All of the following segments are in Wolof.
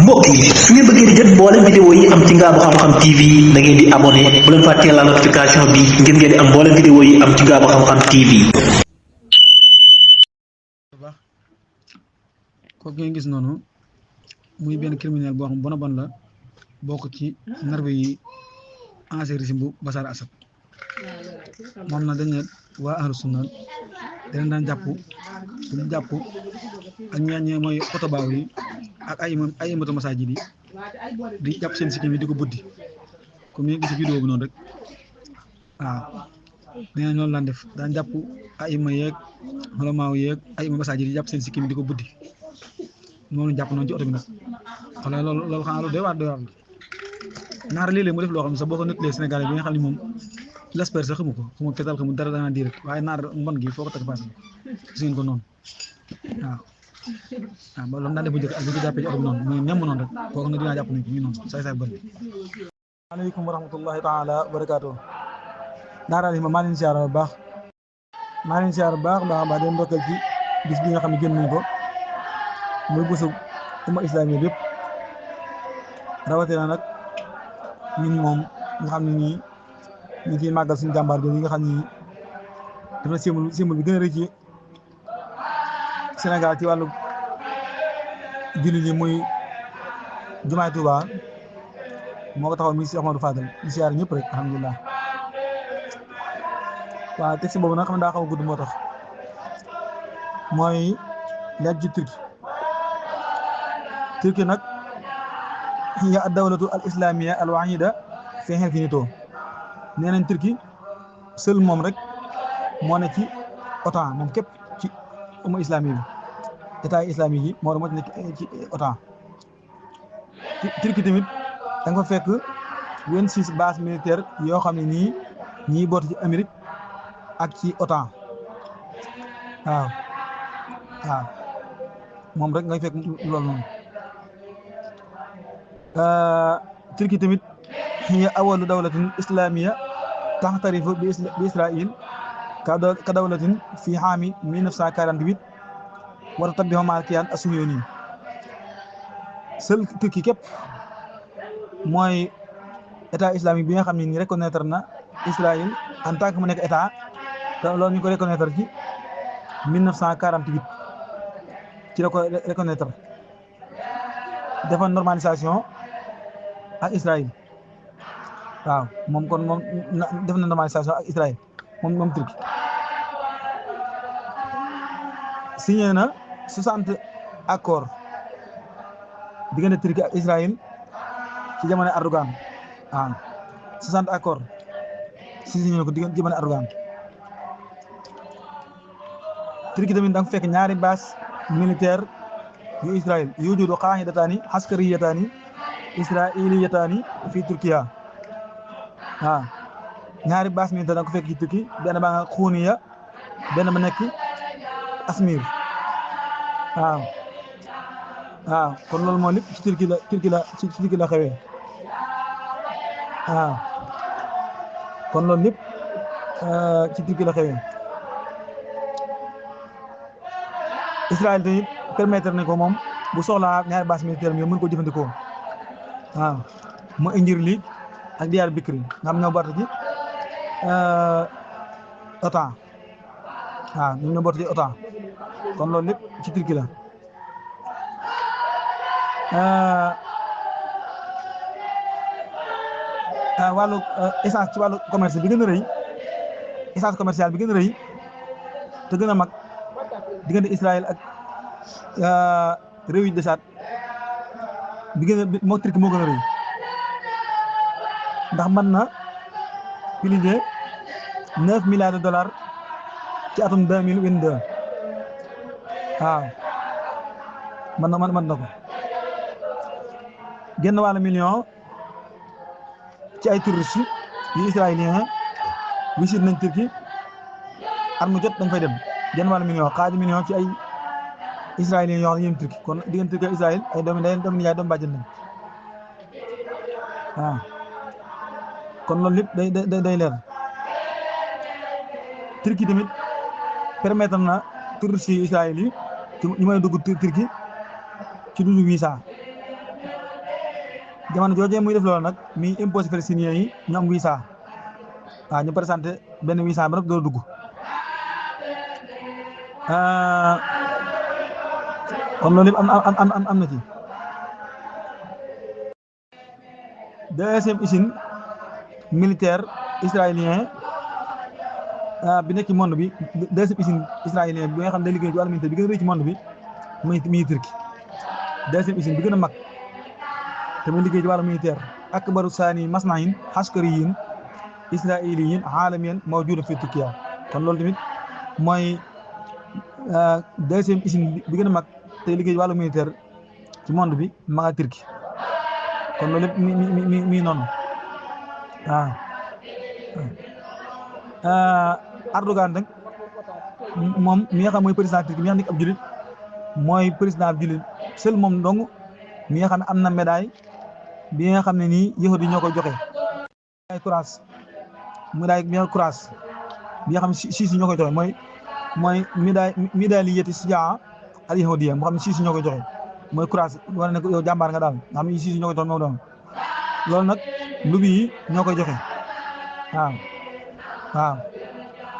mbokk yi su ngeen bëggee di jot mboolem vidéo yi am ci Ngaabu Xam-Xam TV da ngeen di abonné bu leen fàttee la notification bi ngir ngeen di am mboolem vidéo yi am ci Ngaabu Xam-Xam TV. kooku ngeen gis noonu muy benn criminel boo xam bon la bokk ci nervi yi ancien régime bu Bachar Assad moom na dañ ne waa ahlu sunna dañ daan jàpp suñu jàpp ak ñooñu mooy xotobaaw yi ak ay imatu masaajid yi di jàpp seen sikkim yi di ko buddi comme ni nga gis vidéo bi noonu rek waaw nee na loolu laan def daan jàpp ay ima yeeg xolomaaw yeeg ay ima masaajid yi jàpp seen sikkim yi di ko buddi noonu jàpp noonu ci oto bi nag xanaa loolu xanaa lu doy waar la naar léeg-léeg mu def loo xam ne sax boo ko nettalee Sénégalais bi nga xam ne moom l'espère sax xamu ketal xamu dara dana di rek waaye naar mbon gi foo ko teg paase gis ngeen ko noonu waaw ba loolu daan def bu njëkk ak bu ñu jàppee ci oto bi noonu muy nemm noonu rek kooku nag dinaa jàpp ne ñu noonu saay bëri. Waaleykum wa rahmatullahi taala wa barakaatu. Daara yi maa leen siyaara bu baax baax den ndokkal ci bis bi nga xam ne génn nañ ko muy bésu umma islamique yëpp rawatina nag ñun moom nga xam ne nii ñu ciy màggal suñu jàmbaar jooju yi nga xam ni dafa symbole bi gën a rëy ci Sénégal ci wàllu jullit yi muy jumaay Tuuba moo ko taxaw mi si Ahmadou Fadal di siyaar ñëpp rek alhamdulilah. waaw texte boobu nag xam ne daa xaw a gudd moo tax mooy laaj ci Turquie nag hiya ad-dawlatu al-islamiyya al-wahida fi infinito nee nañ Turquie seul moom rek moo ne ci OTAN moom képp ci umma islamique bi état islamique yi moo ci nekk ci OTAN. Turquie tamit da nga fa fekk 26 bases militaires yoo xam ne nii ñii boot ci Amérique ak ci OTAN waaw moom rek ngay fekk loolu noonu. Turquie tamit hiya awwalu dawlatin islamiyya taxtarifu bi Israil ka dawlatin fi xaami 1948 wa tatabbihu ma kiyaan as-Suhyoni seul Turquie képp mooy état islamique bi nga xam ne ni reconnaître na Israël en tant que mu nekk état te loolu ñu ko reconnaître ci 1948 ci la ko reconnaître defoon normalisation ak Israël waaw moom kon moom def na normalisation ak Israël moom Turquie signé na 60 accords diggante Turquie ak Israël ci jamono Erdogan waaw 60 accords signé na ko diggante jamono Erdogan. Turquie tamit da nga fekk ñaari base militaire yu Israël yujudu qaa'idataani askariyataani israiliyataani fii Turkiya waaw ñaari base militaire da nga ko fekk ci Turquie benn baa nga Xuuniya benn ba nekk Asmir waaw kon loolu moo lépp ci Turquie la xewee waaw kon loolu lépp ci Turquie la xewee. Israël tamit permettre nañ ko moom bu soxlaa ñaari base militaire mi mën ko jëfandikoo waaw mu injir li ak Diyaar Bikri nga xam ñoo bokk ci OTAN waaw ñoo bokk ci OTAN kon loolu lépp ci Turquie la. wàllu essence ci wàllu commerce bi gën a rëy essence commerciale bi gën a rëy te gën a mag diggante Israël ak réew yi desaat bi gën a moo Turquie moo gën a rëy ndax mën na plus de 9 milliards de dollars ci atum 2022 waaw mën na ko genn wàllu million ci ay touristes yu israélien wisit nañ Turquie at mu jot dañ fay dem genn wàllu million xaaju million ci ay israéliens yoo xam ne yéen Turquie kon diggante Turquie ak Israël ay doomi ndey doomi nijaay doomi bàjjen lañ waaw kon loolu lépp day leer. Turquie tamit permettre na touristes yi Israël yi ñu mën a dugg Turquie ci dudu visa jamono joojee muy def loolu nag mi imposé palestiniens yi ñu am visa waaw ñu présenté benn visa ba nag doo dugg kon loolu yëpp am na ci deuxième usine militaire israélien bi nekk ci monde bi deuxième usine israélien bi nga xam ne day liggéey ci wàllu militaire bi gën a rëy ci monde bi muy Turquie deuxième usine bi gën a mag te muy liggéey ci wàllu militaire akbaru saani masnahin askariyin israiliyin aalamiyan mawjuudun fi Turkiya kon loolu tamit mooy deuxième usine bi gën a mag te liggéey ci wàllu militaire ci monde bi ma nga Turquie kon loolu lépp mi noonu Erdogan nag moom mi nga xam mooy président Turquie mi nga xam ne ab julit mooy président ab julit seul moom dong mi nga xam ne am na médaille bi nga xam ne nii yahudi ñoo koy joxe ay courage médaille bi courage bi nga xam ne siis ñoo koy joxe mooy médaille yeti sijaa al yahudiya moo xam ne siis ñoo koy joxe mooy courage wane ne yow jàmbaar nga daal nga xam ne siis ñoo koy joxe moo doon loolu nag lubi yi ñoo koy joxe waaw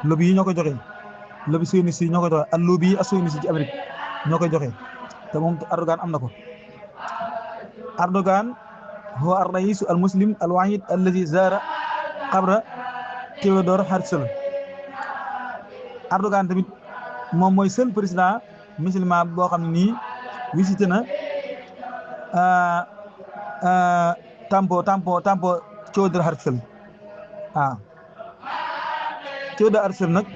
lobby yi ñoo koy joxe lobby sioniste yi ñoo koy joxe ak lobby yi ak sioniste ci Amérique ñoo koy joxe te moom Erdogan am na ko Erdogan huwa ar-rais al-muslim al-wahid alladhi zara qabra Theodor Herzl Erdogan tamit moom mooy seul président musulman boo xam ne nii visité na tampo Theodor Herzl waaw Theodor Herzl nag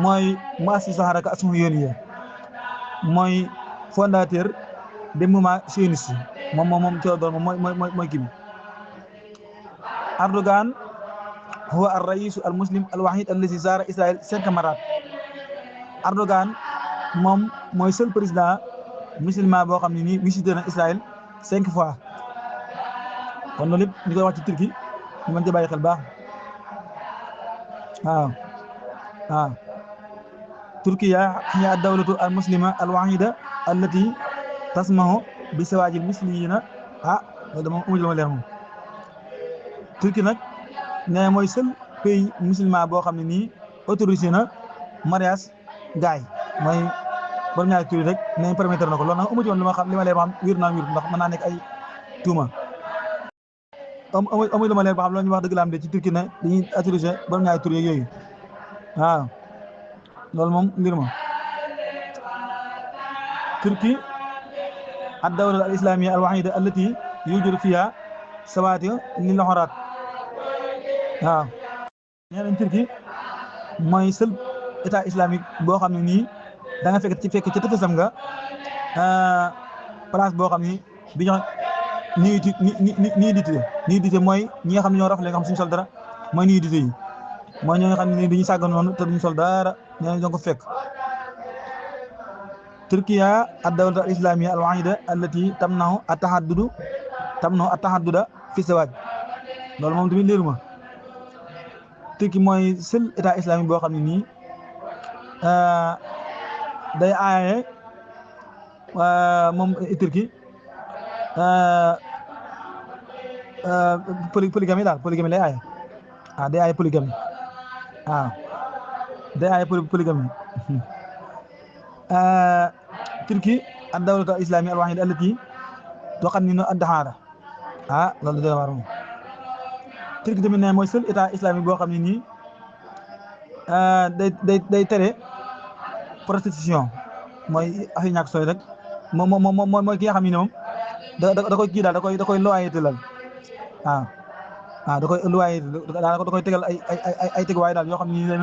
mooy muassis haraka as-suhuyoniyya mooy fondateur des mouvements sionistes moom Theodor moom mooy kii bi Erdogan huwa ar-rais al-muslim al-wahid allazi zara Israël 5 marat Erdogan moom mooy seul président musulman boo xam ne nii visité na Israël 5 fois kon loolu lépp ñu koy wax ci Turquie ñu mën ci bàyyi xel baax waaw Turkiya hiya ad-dawlatu al-muslima al-wahida allati tasmahu bi zawaaji al-muslimina loolu dama amul lu ma leer moom Turquie nag nee mooy seul pays musulman boo xam ne nii autorisé na mariage gaay mooy borom ñaari tur rek nee permettre na ko loolu nag amu ci woon li ma leer ba xam wér naa wér ndax mën naa nekk ay tuuma amuñ lu ma leer ba xam loolu ñu wax dëgg la am de ci Turquie ne dañuy autorisé borom ñaari tur yooyu waaw loolu moom mbir ma Turquie ad-dawla al-islamiyya al-wahida allati yujudu fiha sawaati lil hurat waaw nee nañ Turquie mooy seul état islamique boo xam ne nii da nga fekk ci tefesam nga place boo xam ni bi ñu nudité mooy ñi nga xam ne ñoo rafetlu nga xam suñu sol dara mooy nudité yi mooy ñoo nga xam ne nii dañuy sàggan noonu te duñu sol dara ñoo ñoo ko fekk Turkiya ad-dawla al-islamiyya al-wahida allati tamnahu at-tahadduda fi zawaj loolu moom tamit leeruma Turquie mooy seul état islamique boo xam ne nii day aaye moom Turquie polygamie daal polygamie lay aaye day aaye polygamie day aaye polygamie Turquie ad-dawlatu al-islamiyya al-wahida allati tuqanninu ad-dahara loolu dana war moom Turquie tamit ne mooy seul état islamique boo xam ne nii day tere prostitution mooy affaire ñàkk sooy rek mooy ki nga xam ne moom da koy kii daal da koy loyauté lal da koy loyauté daal da koy tegal ay teguwaay daal yoo xam ne nii dañ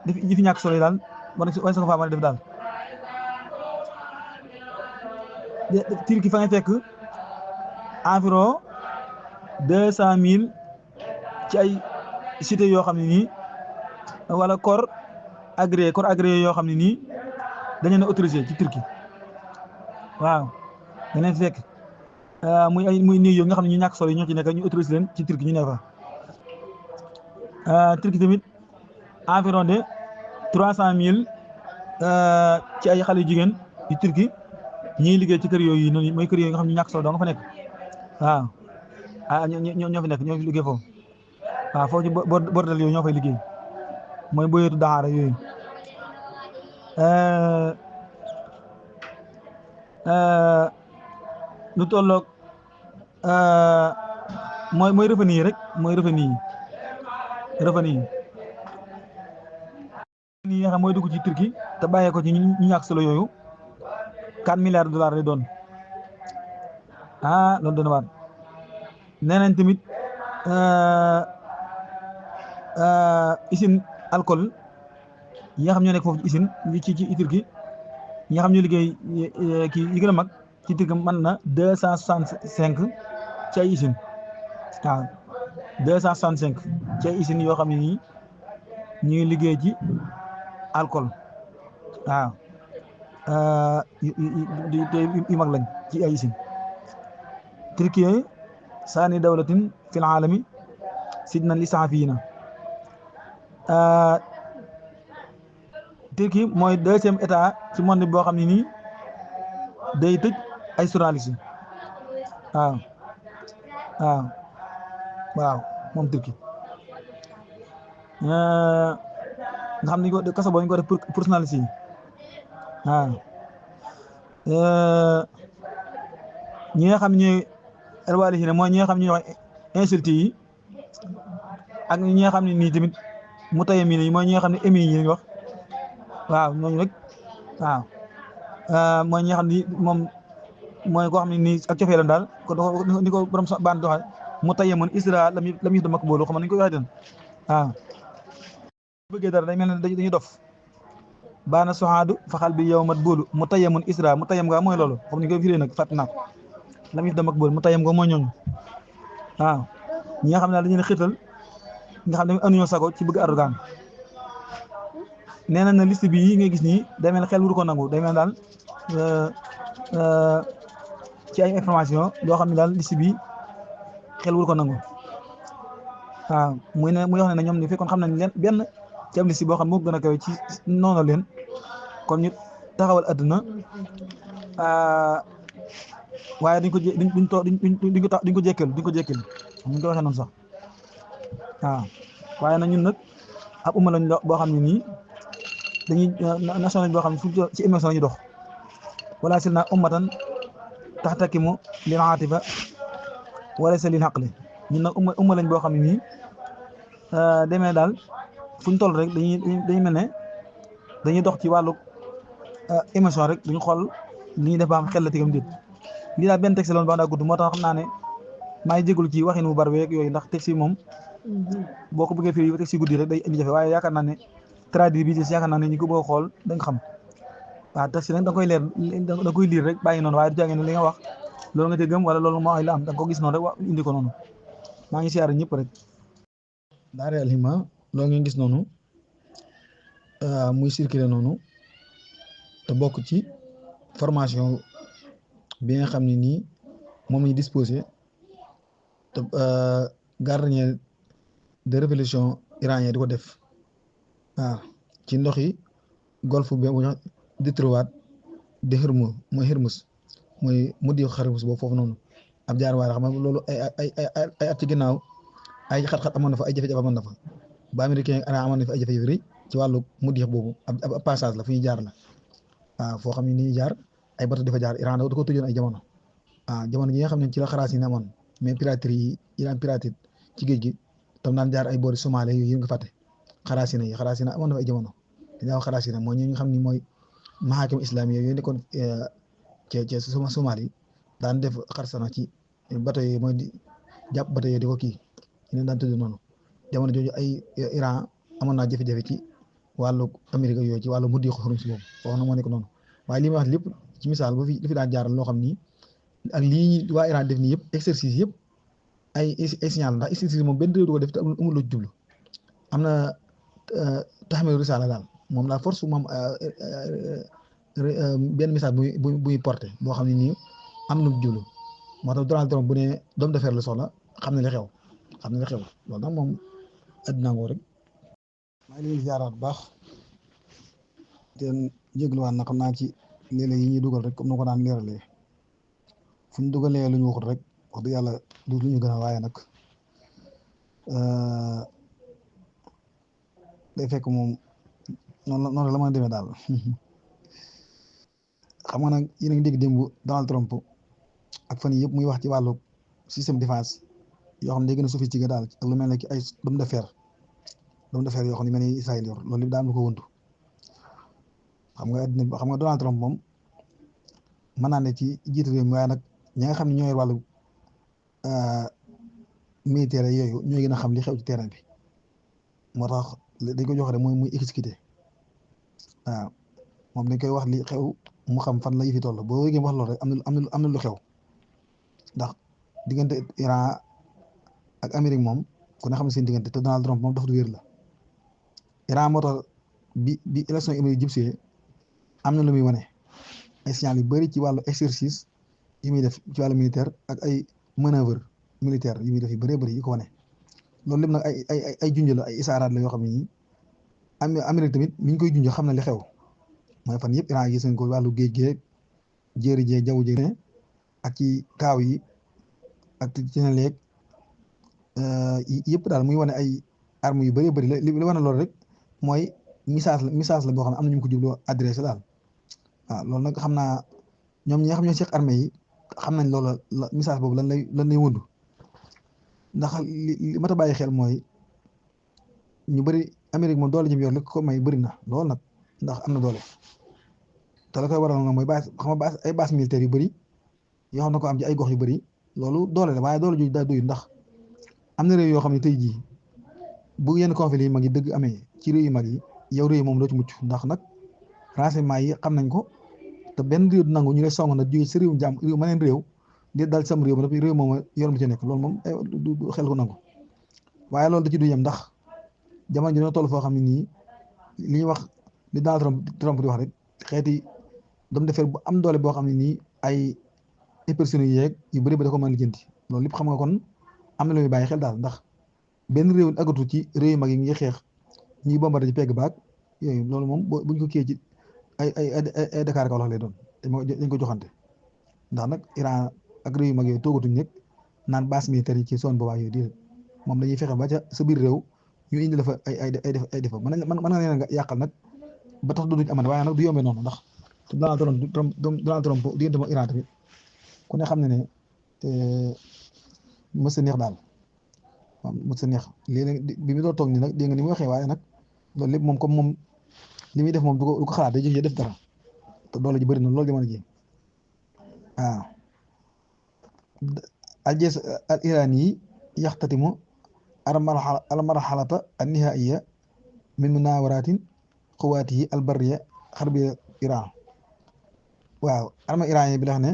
def yi fi ñàkk sooy daal war na ko faa mën a def daal Turquie fa nga fekk environ 200,000 ci ay cité yoo xam ne nii wala corps agréé yoo xam ne nii dañu leen autorisé ci Turquie waaw dañu fekk muy néew yoo nga xam ne ñu ñàkk solo yi ñoo ci nekk ñu autorisé leen ci Turquie ñu ne fa Turquie tamit environ de 300,000 ci ay xale yu jigéen yu Turquie ñiy liggéey ci kër yooyu noonu mooy kër yooyu nga xam ne ñàkk solo doo nga fa nekk waaw ñoo fi nekk ñoo fi liggéey foofu waaw foofu ci bordel yooyu ñoo fay liggéey mooy boyeetu daara yooyu lu tolloog mooy revenu yi rek mooy revenu yi nga xam mooy dugg ci Turquie te bàyyee ko ci ñu ñàkk solo yooyu 4 milliards de dollars lay doon loolu doon waat nee nañ tamit usine alcool yi nga xam ñoo nekk foofu ci usine ci Turquie ñi nga xam ñoo liggéey kii yi gën a mag ci Turquie mën na 265 ci ay usine waaw 265 ci ay usines yoo xam ne nii ñu ngi liggéey ci alcool waaw yu mag lañ ci ay usines Turquie saani dawlatin fil aalami sidnan li saxafiyiina Turquie mooy 2e état ci monde boo xam ne nii day tëj ay journalistes waaw moom Turquie nga xam ne ko kaso boo ñu ko def pour journalistes yi waaw ñi nga xam ñooy elwaali yi ne mooy ñi nga xam ne ñuy wax insulte yi ak ñi nga xam ne nii tamit mu taye mii mooy ñi nga xam ne émi yi ñu wax waaw ñooñu rek waaw mooy ñi nga xam ni moom mooy koo xam ne nii ak cofeelam daal ko ni ko borom baan doxal mu taye mun isra lam yus da mak boolu xam nañu ko waxee den waaw bëggee dara day mel ne dañuy dof baana soxaadu faxal bi yow mat boolu mu taye mun isra mu tayam nga mooy loolu xam nañu ko firee nag fàtt naa ko lam yus da mak boolu mu tayam nga mooy ñooñu waaw ñi nga xam ne daal dañu ne xiital nga xam ne anuñoo sago ci bëgg Erdogan nee na liste bi yi ngay gis nii day mel xel wuru ko nangu day mel daal ci ay information yoo xam ne daal liste bi xel wuru ko nangu waaw muy wax ne ñoom ni fekkoon xam nañ leen benn ci am liste boo xam moo gën a kawe ci noonu leen kon ñu taxawal àdduna waaye duñ ko jekkal ñu ko waxee noonu sax waaw waaye nag ñun nag ab umma lañ boo xam ne nii dañuy nation lañ boo xam ne fu ci émission la ñu dox wala sil naa ummatan taxtakimu lil aatifa wala sa lil aqli ñun nag umma lañ boo xam ne nii demee daal fu ñu toll rek dañuy mel ne dañuy dox ci wàllu émission rek duñu xool li ñuy def ba am xel la tigam déet lii daal benn texte loon ba daa gudd moo tax xam naa ne maa ngi jégalu ci waxin bu bari weeg yooyu ndax texte yi moom boo ko bëggee firi texte yi guddi rek day indi jafe waaye yaakaar naa ne traduit bi yaakaar naa ne ñi ko bëgg a xool da nga xam waaw texte nag da nga koy leer da koy lire rek bàyyi noonu waaye du jàngee ne li nga wax loolu nga te gëm wala loolu moo ay la am da nga ko gis noonu rek wax indi ko noonu maa ngi siyaare ñëpp rek daara alhimma loolu ngeen gis noonu muy circuler noonu te bokk ci formation bi nga xam ne nii moom lañu disposé te gardien de révolution iranien di ko def waaw ci ndox yi golfe bi bu ñu détroit de Hormuz mooy mu di Hormuz boobu foofu noonu ab jaar waay xam nga loolu ay at ci ginnaaw ay xat-xat amoon na fa ay jafe-jafe amoon na fa ba américain ak amoon na fa ay jafe-jafe rëy ci wàllu mu di boobu ab passage la fu ñuy jaar la waaw foo xam ne ni ñuy jaar ay bateau dafa jaar Iran da ko tëjoon ay jamono jamono ji nga xam ne ci la xaraas yi ne amoon mais piraterie yi Iran pirate ci géej gi tam daan jaar ay boori Somalie yooyu nga fàtte xaraas yi amoon na fa ay jamono dañaa wax xaraas yi mooy ñi nga xam ni mooy mahakim islami yooyu nekkoon ci Somalie daan def xarsana ci bateau yi mooy di jàpp bateau yi di ko kii ñu daan tëdd noonu jamono jooju ay Iran amoon naa jafe-jafe ci wàllu Amérique yooyu ci wàllu muddi xorum si boobu foofu nag moo nekk noonu waaye li ma wax lépp ci misaal ba fi li fi daan jaaral loo xam ni ak lii waa Iran def nii yëpp exercice yëpp ay signal ndax exercice moom benn réew du ko def te amul loo jublu am na taxamilu risaala daal moom la force moom benn message buy porté boo xam ne nii am na jublu moo tax Donald Trump bu ne doom d'affaires la soxla xam ne li xew loolu nag moom addina ngoo rek maa ngi leen di ziaraat bu baax te jégaluwaat na xam naa ci léeg-léeg yi ñuy dugal rek comme na ko daan leeralee fu ñu dugalee lu ñu waxut rek wax dëgg yàlla du lu ñu gën a waaye nag day fekk moom noonu la mën a demee daal xam nga nag yéen a ngi dégg démb Donald Trump ak fan yii yëpp muy wax ci wàllu système défense yoo xam ne day gën a sophistiqué daal ak lu mel ne ki ay dôme de fer yoo xam ne mel ni Israël yor loolu lépp daa am lu ko wëntu xam nga Donald Trump moom mën naa ne ci jiitu réew mi waaye nag ñi nga xam ne ñoo yor wàllu militaire yooyu ñooy gën a xam li xew ci terrain bi moo tax dañ ko jox rek mooy muy exécuté waaw moom dañ koy wax li xew mu xam fan la yëfi toll boo yëgee wax loolu rek am na lu xew ndax diggante Iran ak Amérique moom ku ne xam ne seen diggante te Donald Trump moom dafa du wér la Iran moo tax bi élection Amérique jubsee am na lu muy wane ay signal yu bëri ci wàllu exercice yi muy def ci wàllu militaire ak ay manœuvre militaire yi muy def yu bëree bëri yi ko wane loolu lépp nag ay junj la ay isaaraat la yoo xam ne nii Amérique tamit mi ngi koy junj xam na li xew mooy fan yëpp Iran gis nañ ko wàllu géej géej jéeri jee jaww ji ak ci kaaw yi ak ci na leeg yëpp daal muy wane ay armes yu bëree bëri li wane loolu rek mooy message la boo xam ne am na ñu ko jubloo adressé daal waaw loolu nag xam naa ñoom ñi nga xam ñoo seq armée yi xam nañ loolu la message boobu lan lay wëndu ndax li mat a bàyyi xel mooy ñu bëri Amérique moom doole jëm yor li ko may bëri na loolu nag ndax am na doole te la koy waral nag mooy base xam nga base ay base militaire yu bëri yoo xam ne ko am ci ay gox yu bëri loolu doole la waaye doole jooju daa doyul ndax am na réew yoo xam ne tey jii bu yenn conflit yi mag yi dëgg amee ci réew yu mag yi yow réew moom doo ci mucc ndax nag renseignement yi xam nañ ko te benn réew du nangu ñu lay song nag jógee si réewum jàmm réew meneen réew di dal sam réew ba noppi réew moom yor mu ci nekk loolu moom du xel ko nangu waaye loolu da ci du yem ndax jamono ji dina toll foo xam ne nii li ñuy wax li Donald Trump di wax rek xeeti doomu defar bu am doole boo xam ne nii ay personnes yu yeeg yu bëri ba da ko mën a lijjanti loolu lépp xam nga kon am na lu muy bàyyi xel daal ndax benn réew agatu ci réew yu mag yi ngi xeex ñuy bombardé ci pegg baag yooyu loolu moom buñ ko kiyee ci ay Dakar kaw lay doon dañ ko joxante ndax nag Iran ak réew yu mag yooyu toogatuñ nekk naan base militaire yi ci zone boobaa yooyu di moom dañuy fexe ba ca sa biir réew ñu indi la fa ay defa mën nga leen nga yàqal nag ba tax duñ amane waaye nag du yombee noonu ndax Donald Trump diggante moom Iran tamit ku ne xam ne mës a neex daal waaw mës a neex léegi bi mu doon toog nii nag dégg nga ni mu waxee waaye nag loolu lépp moom comme moom li muy def moom du ko xalaat day jógee def dara te doole ji bëri na loolu jamono ji waaw aljees al iran yi yaxtatimu al marxalata an nihaiya min munawaratin quwaatihi al barriya xarbiya Iran waaw armée iran yi bi la xam ne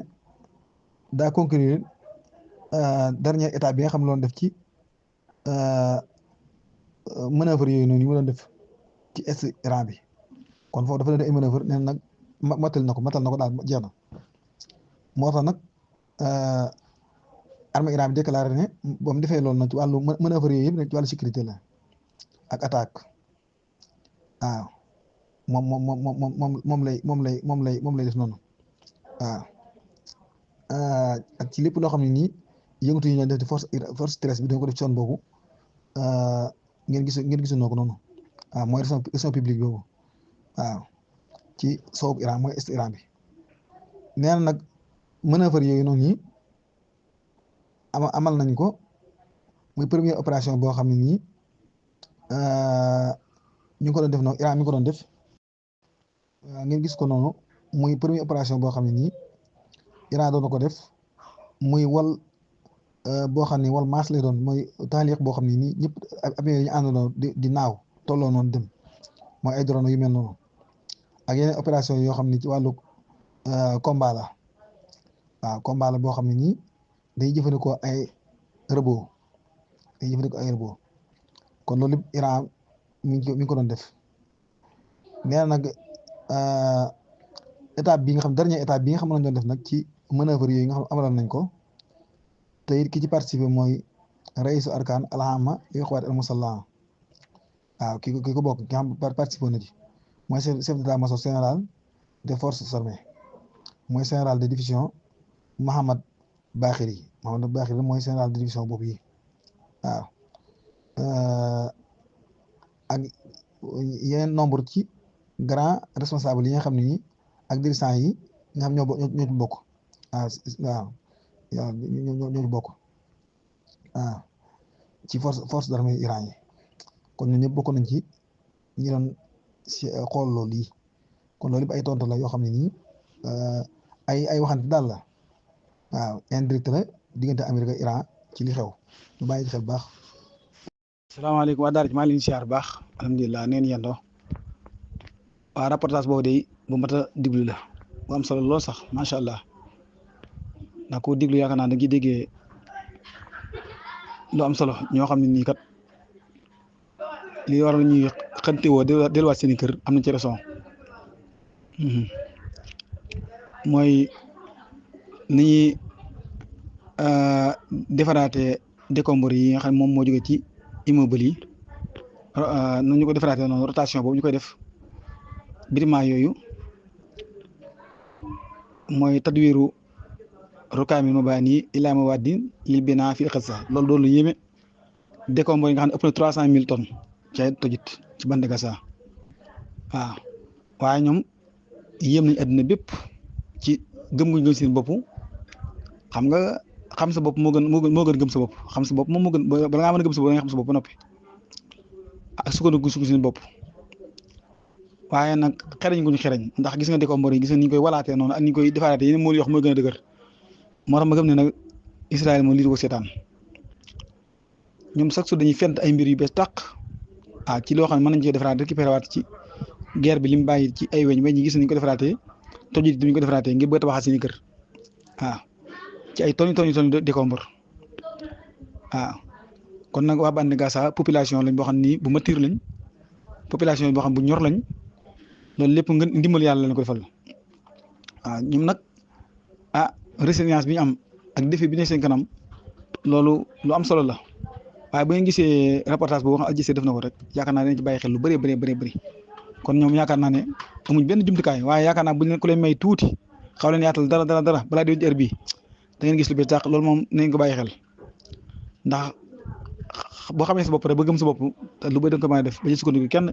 daa conclure dernière étape bi nga xam ne loon def ci manœuvre yooyu noonu yi mu doon def ci est Iran bi kon foofu dafa leen ay manœuvre neen nag matal na ko daal jeex na moo tax nag armée Iran bi déclaré ne ba mu defee loolu nag ci wàllu manœuvre yooyu yëpp nag ci wàllu sécurité la ak attaque waaw moom lay def noonu waaw ak ci lépp loo xam ne nii yëngatu yi ñoo def di force terrestre bi dañ ko def ci zone boobu ngeen gisunoo ko noonu waaw mooy région publique boobu waaw ci soowu Iran mooy est Iran bi nee na nag manœuvre yooyu noonu yi amal nañ ko muy première opération boo xam ne nii ñu ngi ko doon def noonu Iran mi ngi ko doon def ngeen gis ko noonu muy première opération boo xam ne nii Iran doon na ko def muy wal boo xam ne wal maas lay doon mooy taaliq boo xam ne nii ñëpp avion yi ñu àndandoo di naaw tolloo noonu dem mooy ay drone yu mel noonu ak yeneen opération yoo xam ne ci wàllu combat la waaw combat la boo xam ne nii day jëfandikoo ay robot kon loolu lépp Iran mi ngi ko doon def nee na nag étape bi nga xam dernière étape bi nga xam ne lañ doon def nag ci manœuvre yooyu nga xam amaloon nañ ko te it ki ci participé mooy raisu arkaan alhama li xuwaat al musallaha waaw ki ko bokk ki nga xam participé na ci mooy chef d'état-major général des forces armées mooy général de division Mohamed Bakhiri mooy général de division boobu yi waaw ak yeneen nombre ci grand responsable yi nga xam ne nii ak dirigeant yi nga xam ñoo ci bokk waaw ñoo ci bokk waaw ci force d'armée Iran yi kon ñun ñëpp bokk nañ ci ñi doon xool loolu yi kon loolu yëpp ay tontu la yoo xam ne nii ay waxante daal la waaw indirect la diggante Amérique ak Iran ci li xew ñu bàyyi ci xel baax. salaamaaleykum waa Daara maa ngi leen di siyaar baax alhamdulilah neen yendoo waa reportage boobu de bu mat a diglu la bu am solo lool sax macha allah ndax ko diglu yaakaar naa da ngi déggee lu am solo ñoo xam ne nii kat li waral ñuy xëntewoo delluwaat seen i kër am nañ ci raison mooy ni ñuy defaraatee décombres yi nga xam moom moo jóge ci immeuble yi nu ñu ko defaraatee noonu rotation boobu ñu koy def bâtiment yooyu mooy tadwiiru rukaamil mabaani ilaa mawaadin lil binaa fil Gaza loolu doon lu yéeme décombres yi nga xam ne ëpp na 300,000 tonnes ci ay tojit ci bande Gaza waaw waaye ñoom yéem nañ àddina bépp ci gëm guñ gëm seen bopp xam nga xam sa bopp moo gën gëm sa bopp xam sa bopp moom moo gën bala ngaa mën a gëm sa bopp nga xam sa bopp ba noppi ak sukkandiku seen bopp waaye nag xereñ guñ xereñ ndax gis nga décombres yi gis nga ni ñu koy walaatee noonu ak ni ñu koy defaraatee yeneen mool yoo xam mooy gën a dëgër moo tax ma gëm ne nag Israël moom lii di ko seetaan ñoom sax su dañuy fent ay mbir yu bees tàq ci loo xam ne mën nañ cee defaraat récupéré waat ci guerre bi li mu bàyyi ci ay weñ ñi gis nañ ko defaraatee tojit duñ ko defaraatee ngir bëgg a tabaxaat seen i kër ci ay tonnes décombres kon nag waa bande Gaza population lañ boo xam ni bu mature lañ population boo xam bu ñor lañ loolu lépp nga ndimbal yàlla lañ ko defal ñoom nag résilience bi ñu am ak défi bi ne seen kanam loolu lu am solo la waaye bu ngeen gisee reportage boobu wax Al-Jazeera def na ko rek yaakaar naa dañ ci bàyyi xel lu bëri kon ñoom yaakaar naa ne amuñ benn jumtukaay waaye yaakaar naa bu leen ku leen may tuuti xaw leen yaatal dara balaa di heure bii da ngeen gis lu bees tàq loolu moom nañ ko bàyyi xel ndax boo xamee sa bopp rek ba gëm sa bopp lu bëri da nga ko mën a def ba ci sukkandiku kenn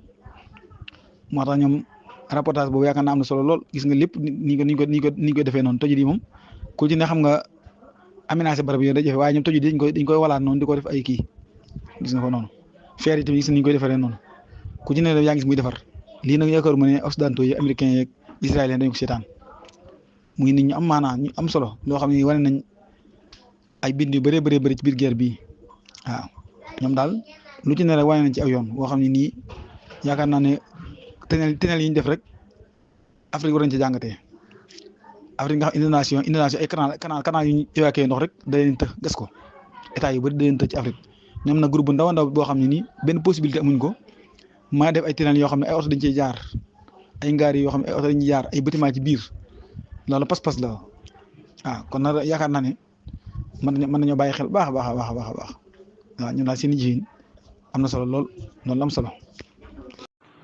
moo tax ñoom reportage boobu yaakaar naa am na solo lool gis nga lépp ni ñu ko defee noonu tojit yi moom ku ci ne xam nga aménagé barab yooyu day jafe waaye ñoom tojit dañ koy walaat noonu di ko def ay kii gis nga ko noonu feer yi tamit gis nga ni ñu koy defaree noonu ku ci ne yaa ngi gis muy defar lii nag yaakaaruma ne occidentaux yi américains yeeg israéliens dañu ko seetaan muy nit ñu am maanaa ñu am solo loo xam ne wane nañ ay bind yu bëree ci biir guerre bii ñoom daal lu ci ne rek wane nañ ci aw yoon boo xam ne nii yaakaar naa ne tenel yi ñu def rek Afrique war nañ ci jàngatee Afrique nga xam Indonésie ay canal yu ñu évacué ndox rek da leen të gas ko état yu bëri da leen të ci Afrique ñoom nag groupe bu ndaw boo xam ne nii benn possibilité amuñ ko maa def ay tenel yoo xam ne ay oto dañ cey jaar ay ngaar yoo xam ne ay oto dañuy jaar ay bâtiment ci biir loolu pas-pas la kon nag yaakaar naa ne mën nañoo bàyyi xel baax a baax waaw ñun daal seen i jiin am na solo lool loolu am solo.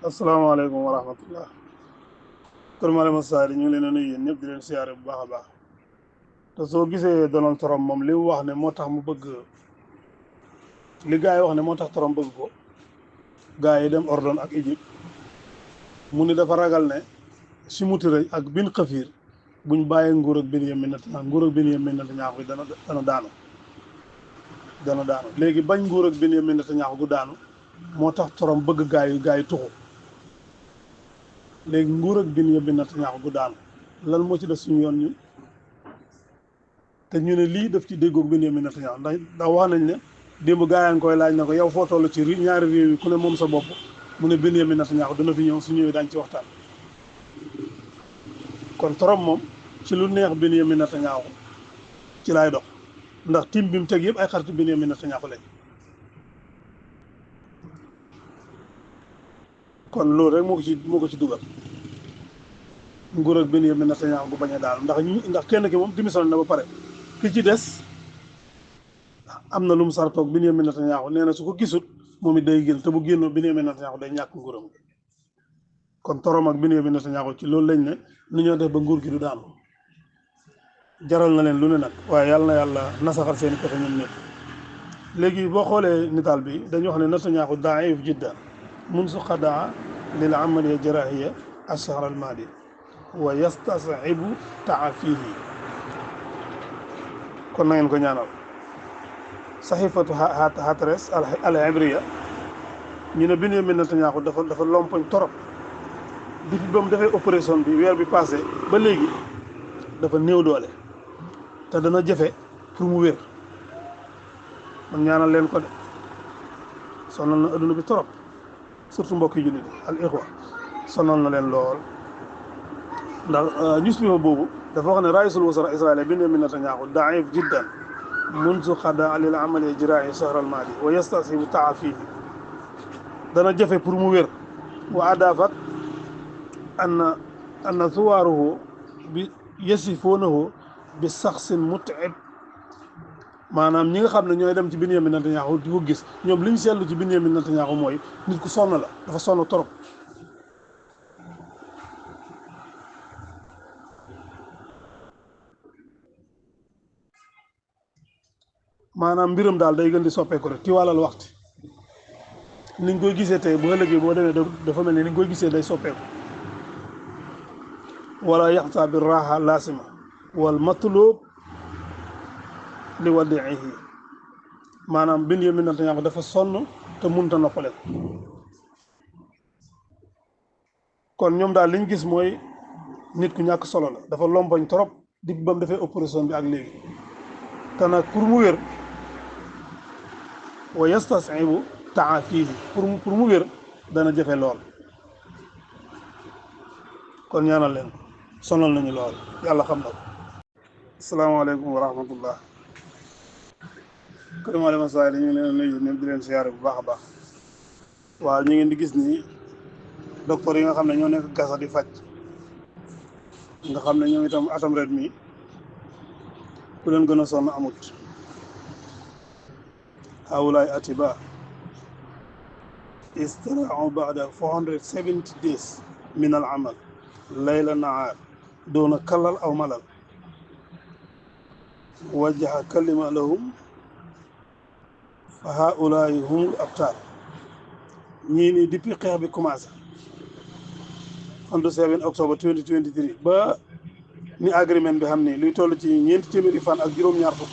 asalaamaaleykum wa rahmatullah. Kër Malem Saary ñu ngi leen a nuyu yéen ñëpp di leen siyaare bu baax a baax te soo gisee Donald Trump moom li mu wax ne moo tax mu bëgg li gars yi wax ne moo tax Trump bëgg ko gars yi dem Ordon ak Égypte mu ni dafa ragal ne Sémou Touré ak Bin Khafir buñ bàyyee nguur ak Benyamin Netanyahu bi dana daanu léegi bañ nguur ak Benyamin Netanyahu gu daanu moo tax Trump bëgg gaa yi tuxu léegi nguur ak Benyamin Netanyahu gu daanu lan moo ci def suñu yoon ñun te ñu ne lii daf ci déggoog Benyamin Netanyahu ndax wax nañ ne démb gaa yaa ngi koy laaj na ko yow foo toll ci ñaari réew yi ku ne moom sa bopp mu ne Benyamin Netanyahu dana fi ñëw su ñëwee daañu ci waxtaan. kon Trump moom ci lu neex Benyamin Netanyahu ci laay dox ndax tim bi mu teg yëpp ay xaritu Benyamin Netanyahu lañ kon loolu rek moo ko ci dugal nguur ak Benyamin Netanyahu bu bañ a daal ndax kenn ki moom démissionné na ba pare ki ci des am na lu mu sartoog Benyamin Netanyahu nee na su ko gisut moom it day génn te bu génnoo Benyamin Netanyahu day ñàkk nguuram kon Trump ak Benyamin Netanyahu ci loolu lañ ne nu ñoo def ba nguur gi du daanu jaral na leen lu ne nag waaye yàlla na yàlla nasaxal seen pexe ñoom ñëpp. léegi boo xoolee nitaal bi dañu wax ne Netanyahu daif jiddan munsu qadaa lil amaliya jarahiya ash-shahr al-maadi wa yastas'ibu ta'afihi kon na ngeen ko ñaanal. saxifatu Haaretz al-Ibriya ñu ne Benyamin Netanyahu dafa lompoñ torop depuis ba mu defee opération bi weer bi passé ba léegi dafa néew doole te dana jafe pour mu wér. man ñaanal leen ko de sonal na adduna bi torop surtout mbokk yi jullit al ixwa sonal na leen lool ndax newspaper boobu dafa wax ne raisul wasara israël Benyamin Netanyahu daif jiddan munzu xada lil amali jiraahi shahr al maadi wa yastasibu taafihi dana jafe pour mu wér wa adafat anna suwaaruhu bi yasifuunahu bi saxsin mut'ib maanaam ñi nga xam ne ñooy dem ci Benyamin Netanyahu di ko gis ñoom li ñu seetlu ci Benyamin Netanyahu mooy nit ku sonn la dafa sonn torop maanaam mbiram daal day gën di soppeeku rek ci wàllal waxtu ni nga koy gisee tey bu ëllëgee boo demee dafa mel ni nga koy gisee day soppeeku wala yaxta bi raha lasima wal matlub li wadiihi maanaam Benyamin Netanyahu dafa sonn te munta noppale ko kon ñoom daal liñ gis mooy nit ku ñàkk solo la dafa lompoñ trop di ba mu defee opération bi ak léegi te nag pour mu wér wa yastasibu taafihi pour mu wér dana jafe lool kon ñaanal leen sonal nañu lool yàlla xam na ko. asalaamaaleykum wa rahmatullah. Kër Maalema Saay ñu ngi leen nuyu ñoom di leen siyaare bu baax a baax waaw ñu ngeen di gis ni docteur yi nga xam ne ñoo nekk Gaza di faj nga xam ne ñoom itam atam ret mi ku leen gën a sonn amut hawlaay atiba istirau baada 470 days min al amal layla nahaar doona kallal aw malal wajjaha kalima lahum fa haulaay humul abtar ñii nii depuis xeex bi commencé on the 7 octobre 2023 ba ni agreement bi xam ni luy toll ci ñeenti téeméeri fan ak juróom-ñaar fukk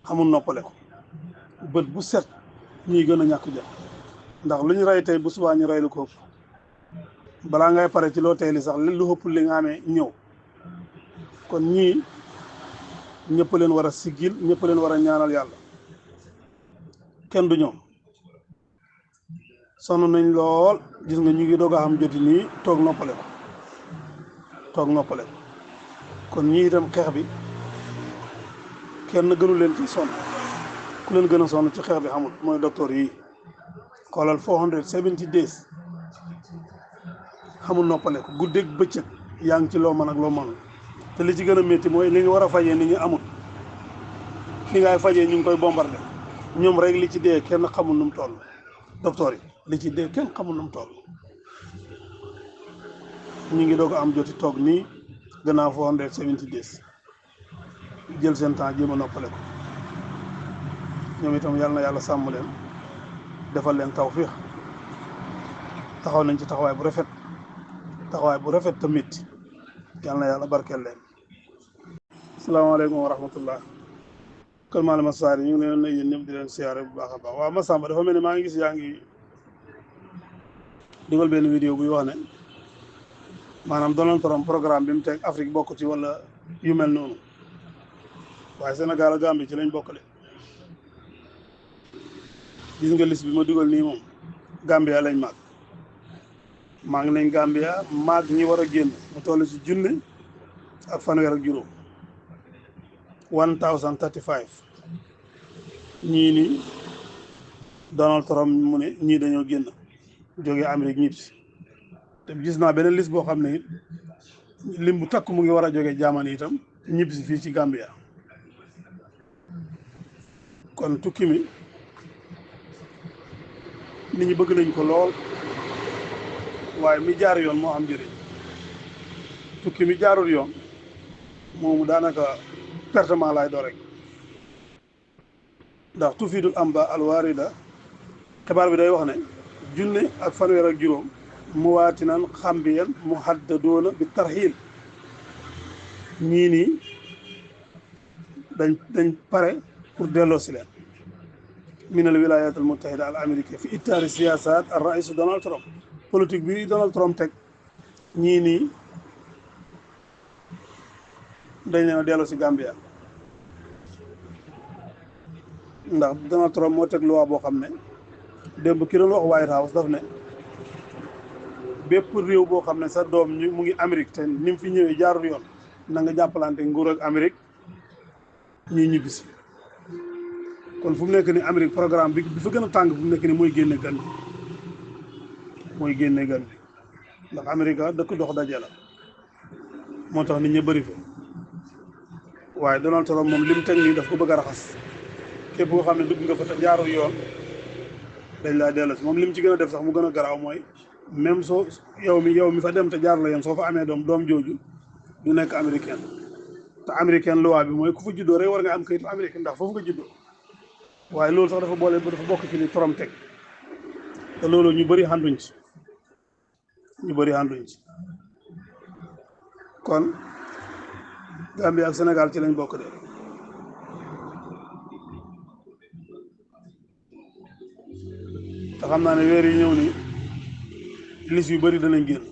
xamul noppale ko bët bu set ñuy gën a ñàkk jot ndax lu ñu rey tey bu subaa ñu rey lu ko ëpp balaa ngay pare ci loo tey li sax lu ëpp li nga amee ñëw kon ñii ñëpp leen war a siggil ñëpp leen war a ñaanal yàlla kenn du ñoom sonn nañ lool gis nga ñu ngi doog a xam joti nii toog noppale ko kon ñii itam xeex bi kenn gënu leen ci sonn ku leen gën a sonn ci xeex bi xamul mooy docteur yi xoolal 470 days xamul noppale ko guddeeg bëccëg yaa ngi ci loo mën ak loo mënul te li ci gën a métti mooy li nga war a fajee nit ñi amul li ngay fajee ñu ngi koy bombardé ñoom rek li ci dee kenn xamul nu mu toll docteur yi li ci dee kenn xamul nu mu toll ñu ngi doog a am joti toog nii gannaaw 470 days jël seen temps jéem a noppale ko ñoom itam yàlla na yàlla sàmm leen defal leen tawfiix taxaw nañ ci taxawaay bu rafet te métti yàlla na yàlla barkeel leen. asalaamaaleykum wa rahmatullah. Kër Maalema Saay ñu ngi leen nuyu yéen ñëpp di leen siyaare bu baax a baax waaw Massamba dafa mel ni maa ngi gis yaa ngi dugal benn vidéo buy wax ne maanaam Donald Trump programme bi mu teg Afrique bokk ci wala yu mel noonu waaye Sénégal ak Gambie ci lañ bokk de gis nga liste bi ma dugal nii moom Gambia lañ maa ngi nañ Gambia maag ñi war a génn mu toll ci junne ak fanweer ak juróom 1035 ñii ni Donald Trump mu ne ñii dañoo génn jógee Amérique ñib si te gis naa beneen liste boo xam ne it lim bu takk mu ngi war a jógee Germany itam ñib si fii ci Gambia kon tukki mi nit ñi bëgg nañ ko lool waaye mi jaar yoon moo am njëriñ tukki mi jaarul yoon moomu daanaka pertement laay doo rek ndax tufiidul amba alwaarida xibaar bi day wax ne junne ak fanweer ak juróom muwaatinan xambiyan muhaddadoona bi tarxiil ñii nii dañ pare pour delloo si leen min al wilayat al muttahida al américain fi ittaari siyasat al rais Donald Trump politique bi Donald Trump teg ñii nii dañ leen a delloo si Gambia ndax Donald Trump moo teg loi boo xam ne démb ki doon wax White House daf ne bépp réew boo xam ne sa doom mu ngi Amérique te ni mu fi ñëwee jaarul yoon na nga jàppalante nguur ak Amérique ñuy ñibbisi kon fu mu nekk ni Amérique programme bi fa gën a tàng fu mu nekk ni mooy génne gan bi ndax Amérique dëkk dox daje la moo tax nit ñi bëri fa waaye Donald Trump moom li mu teg nii daf ko bëgg a raxas képp koo xam ne dugg nga fa te jaarul yoon dañ laa dellu si moom li mu ci gën a def sax mu gën a garaaw mooy même soo yow mi fa dem te jaar la yoon soo fa amee doom jooju du nekk américain te américain loi bi mooy ku fa juddoo rek war nga am kayitu américain ndax foofu nga juddoo waaye loolu sax dafa bokk ci li Trump teg te loolu ñu bëri ànduñ ci kon Gambie ak Sénégal ci lañ bokk de te xam naa ne weer yi ñëw ni liste yu bëri danañ génn